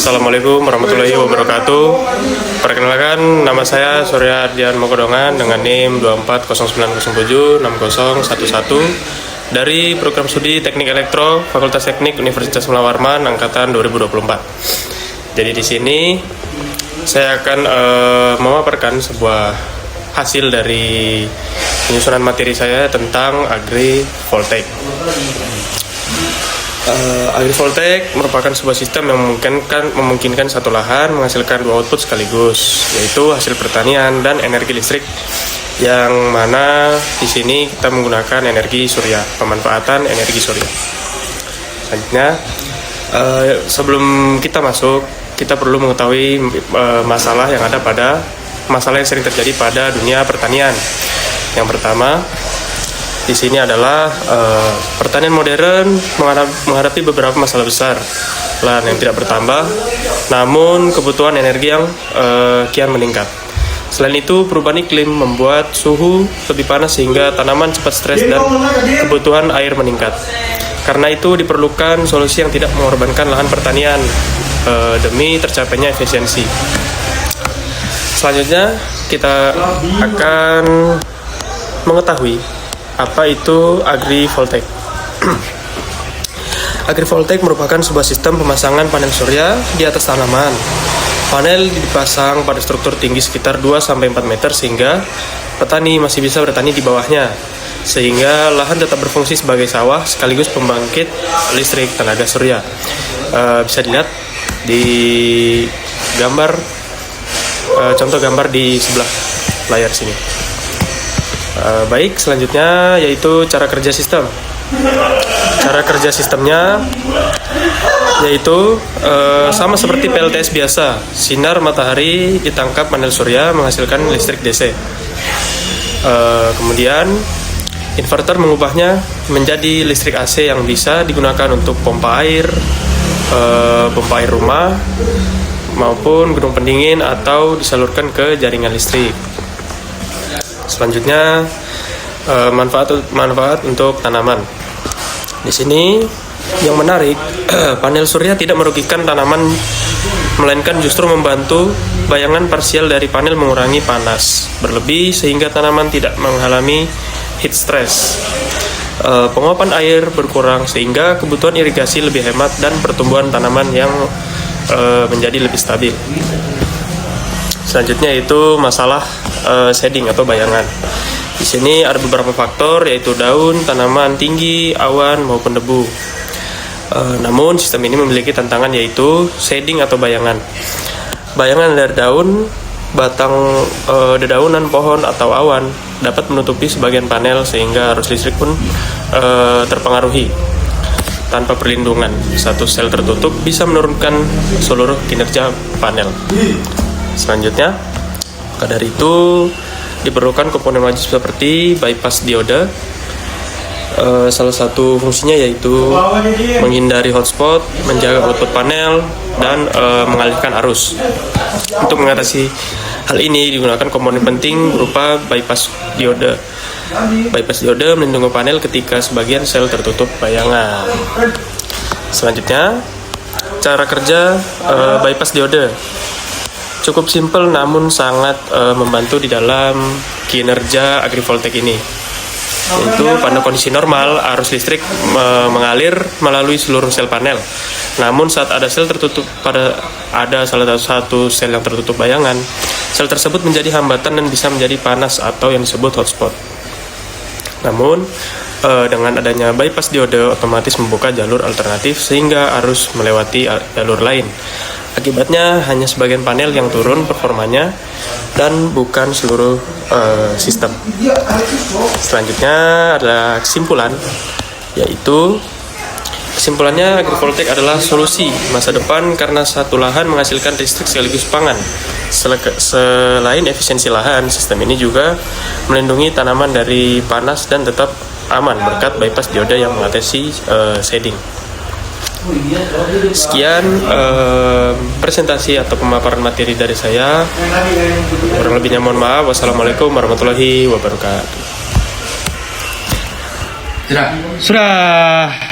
Assalamualaikum warahmatullahi wabarakatuh. Perkenalkan, nama saya Surya Ardian Mokodongan dengan NIM 2409076011 dari Program Studi Teknik Elektro Fakultas Teknik Universitas Mula Warman angkatan 2024. Jadi di sini saya akan memaparkan sebuah hasil dari penyusunan materi saya tentang agrivoltaik. Agrivoltaik merupakan sebuah sistem yang memungkinkan satu lahan menghasilkan dua output sekaligus, yaitu hasil pertanian dan energi listrik, yang mana di sini kita menggunakan energi surya, pemanfaatan energi surya. Selanjutnya, sebelum kita masuk, kita perlu mengetahui masalah yang sering terjadi pada dunia pertanian. Yang pertama, di sini adalah pertanian modern menghadapi beberapa masalah besar. Lahan yang tidak bertambah, namun kebutuhan energi yang kian meningkat. Selain itu, perubahan iklim membuat suhu lebih panas sehingga tanaman cepat stres dan kebutuhan air meningkat. Karena itu diperlukan solusi yang tidak mengorbankan lahan pertanian demi tercapainya efisiensi. Selanjutnya, kita akan mengetahui apa itu agrivoltaik. Agrivoltaik merupakan sebuah sistem pemasangan panel surya di atas tanaman. Panel dipasang pada struktur tinggi sekitar 2-4 meter sehingga petani masih bisa bertani di bawahnya, sehingga lahan tetap berfungsi sebagai sawah sekaligus pembangkit listrik tenaga surya. Bisa dilihat di gambar, contoh gambar di sebelah layar sini. Baik, selanjutnya yaitu cara kerja sistem. Cara kerja sistemnya yaitu sama seperti PLTS biasa. Sinar matahari ditangkap panel surya menghasilkan listrik DC. Kemudian inverter mengubahnya menjadi listrik AC yang bisa digunakan untuk pompa air rumah maupun gedung pendingin atau disalurkan ke jaringan listrik. Selanjutnya, manfaat untuk tanaman. Di sini yang menarik, panel surya tidak merugikan tanaman, melainkan justru membantu bayangan parsial dari panel mengurangi panas berlebih sehingga tanaman tidak mengalami heat stress. Penguapan air berkurang sehingga kebutuhan irigasi lebih hemat dan pertumbuhan tanaman yang menjadi lebih stabil. Selanjutnya itu masalah shading atau bayangan. Di sini ada beberapa faktor, yaitu daun, tanaman tinggi, awan maupun debu. Namun sistem ini memiliki tantangan, yaitu shading atau bayangan. Bayangan dari daun, batang dedaunan pohon atau awan dapat menutupi sebagian panel sehingga arus listrik pun terpengaruhi. Tanpa perlindungan, satu sel tertutup bisa menurunkan seluruh kinerja panel. Selanjutnya, maka dari itu diperlukan komponen wajib seperti bypass diode. Salah satu fungsinya yaitu menghindari hotspot, menjaga output panel, dan mengalihkan arus. Untuk mengatasi hal ini digunakan komponen penting berupa bypass diode. Bypass diode melindungi panel ketika sebagian sel tertutup bayangan. Selanjutnya, cara kerja bypass diode cukup simpel namun sangat membantu di dalam kinerja agrivoltaik ini. Yaitu pada kondisi normal arus listrik mengalir melalui seluruh sel panel. Namun saat ada salah satu sel yang tertutup bayangan, sel tersebut menjadi hambatan dan bisa menjadi panas atau yang disebut hotspot. Namun dengan adanya bypass diode otomatis membuka jalur alternatif sehingga arus melewati jalur lain. Akibatnya hanya sebagian panel yang turun performanya dan bukan seluruh sistem. Selanjutnya adalah kesimpulan, yaitu kesimpulannya agrivoltaik adalah solusi masa depan karena satu lahan menghasilkan listrik sekaligus pangan. Selain efisiensi lahan, sistem ini juga melindungi tanaman dari panas dan tetap aman berkat bypass diode yang mengatasi shading. Sekian presentasi atau pemaparan materi dari saya. Kurang lebihnya mohon maaf. Wassalamualaikum warahmatullahi wabarakatuh. Sudah.